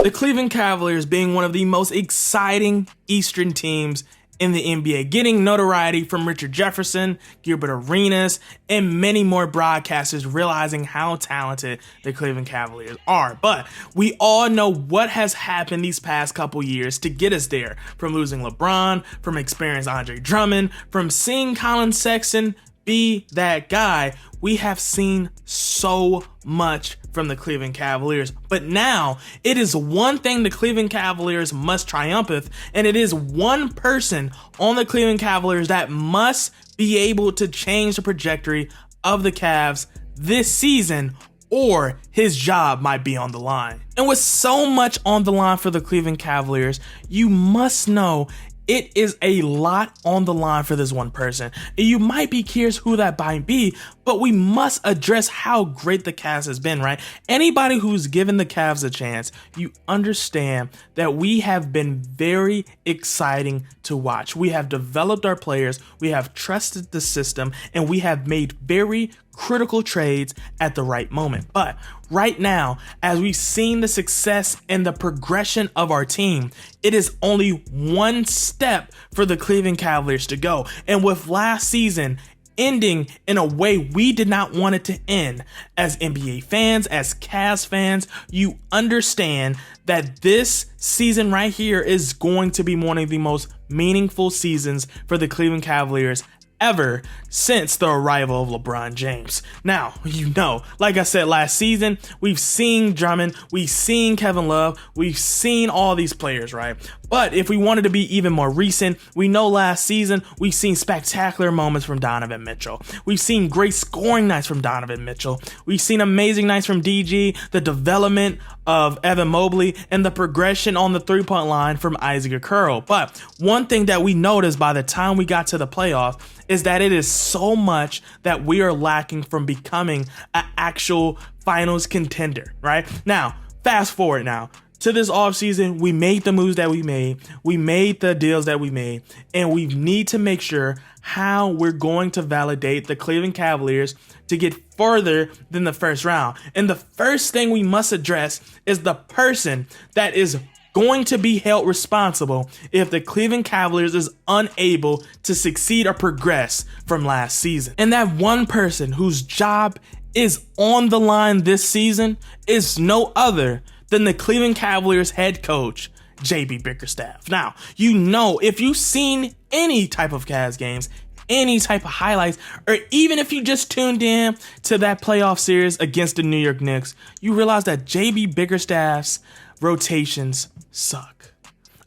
The Cleveland Cavaliers being one of the most exciting Eastern teams in the NBA, getting notoriety from Richard Jefferson, Gilbert Arenas, and many more broadcasters realizing how talented the Cleveland Cavaliers are. But we all know what has happened these past couple years to get us there, from losing LeBron, from experiencing Andre Drummond, from seeing Colin Sexton be that guy. We have seen so much from the Cleveland Cavaliers, but now it is one thing the Cleveland Cavaliers must triumphant, and it is one person on the Cleveland Cavaliers that must be able to change the trajectory of the Cavs this season, or his job might be on the line. And with so much on the line for the Cleveland Cavaliers, you must know it is a lot on the line for this one person. And you might be curious who that might be, but we must address how great the Cavs has been, right? Anybody who's given the Cavs a chance, you understand that we have been very exciting to watch. We have developed our players, we have trusted the system, and we have made very critical trades at the right moment. But right now, as we've seen the success and the progression of our team, it is only one step for the Cleveland Cavaliers to go. And with last season ending in a way we did not want it to end, as NBA fans, as Cavs fans, you understand that this season right here is going to be one of the most meaningful seasons for the Cleveland Cavaliers ever since the arrival of LeBron James. Now, you know, like I said last season, we've seen Drummond, we've seen Kevin Love, we've seen all these players, right? But if we wanted to be even more recent, we know last season we've seen spectacular moments from Donovan Mitchell. We've seen great scoring nights from Donovan Mitchell. We've seen amazing nights from DG, the development of Evan Mobley, and the progression on the three-point line from Isaac Okoro. But one thing that we noticed by the time we got to the playoffs is that it is so much that we are lacking from becoming an actual finals contender, right? Now, fast forward now to this offseason, we made the moves that we made the deals that we made, and we need to make sure how we're going to validate the Cleveland Cavaliers to get further than the first round. And the first thing we must address is the person that is going to be held responsible if the Cleveland Cavaliers is unable to succeed or progress from last season. And that one person whose job is on the line this season is no other than the Cleveland Cavaliers head coach, JB Bickerstaff. Now, you know, if you've seen any type of Cavs games, any type of highlights, or even if you just tuned in to that playoff series against the New York Knicks, you realize that JB Bickerstaff's rotations suck.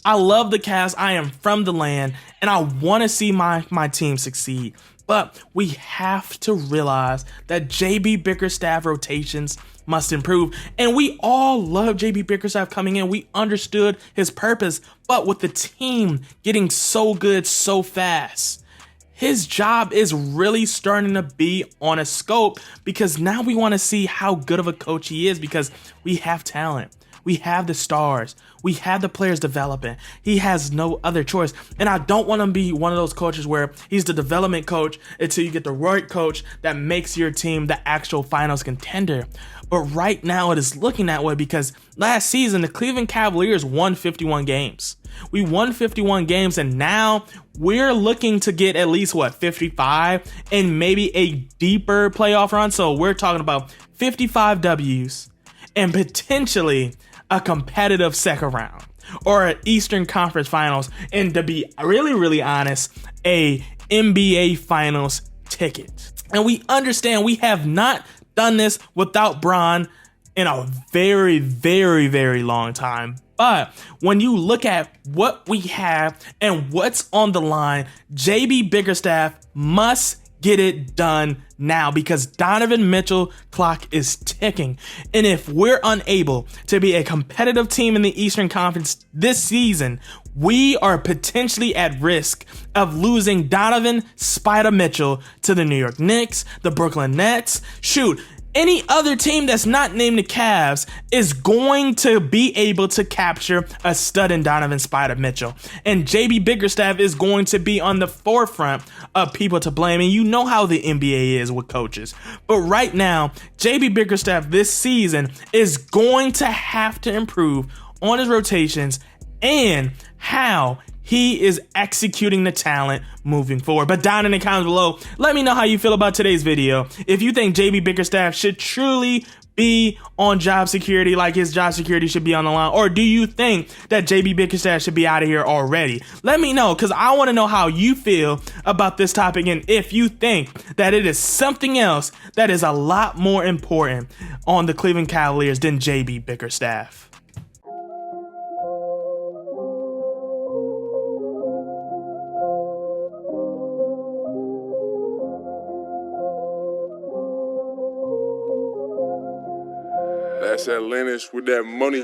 I love the Cavs. I am from the land, and I want to see my team succeed. But we have to realize that JB Bickerstaff rotations must improve. And we all love JB Bickerstaff coming in. We understood his purpose. But with the team getting so good so fast, his job is really starting to be on a scope, because now we want to see how good of a coach he is, because we have talent. We have the stars. We have the players developing. He has no other choice. And I don't want to be one of those coaches where he's the development coach until you get the right coach that makes your team the actual finals contender. But right now it is looking that way, because last season the Cleveland Cavaliers won 51 games. We won 51 games, and now we're looking to get at least 55 and maybe a deeper playoff run. So we're talking about 55 W's and potentially a competitive second round or an Eastern Conference Finals, and to be really, really honest, a NBA Finals ticket. And we understand we have not done this without Bron in a very, very, very long time. But when you look at what we have and what's on the line, JB Bickerstaff must get it done now, because Donovan Mitchell clock is ticking. And if we're unable to be a competitive team in the Eastern Conference this season, we are potentially at risk of losing Donovan Spider Mitchell to the New York Knicks, the Brooklyn Nets, any other team that's not named the Cavs is going to be able to capture a stud in Donovan Spider Mitchell. And JB Bickerstaff is going to be on the forefront of people to blame. And you know how the NBA is with coaches. But right now, JB Bickerstaff this season is going to have to improve on his rotations and how he is executing the talent moving forward. But down in the comments below, let me know how you feel about today's video. If you think JB Bickerstaff should truly be on job security, like his job security should be on the line, or do you think that JB Bickerstaff should be out of here already? Let me know, because I want to know how you feel about this topic and if you think that it is something else that is a lot more important on the Cleveland Cavaliers than JB Bickerstaff. That's Atlantis with that money.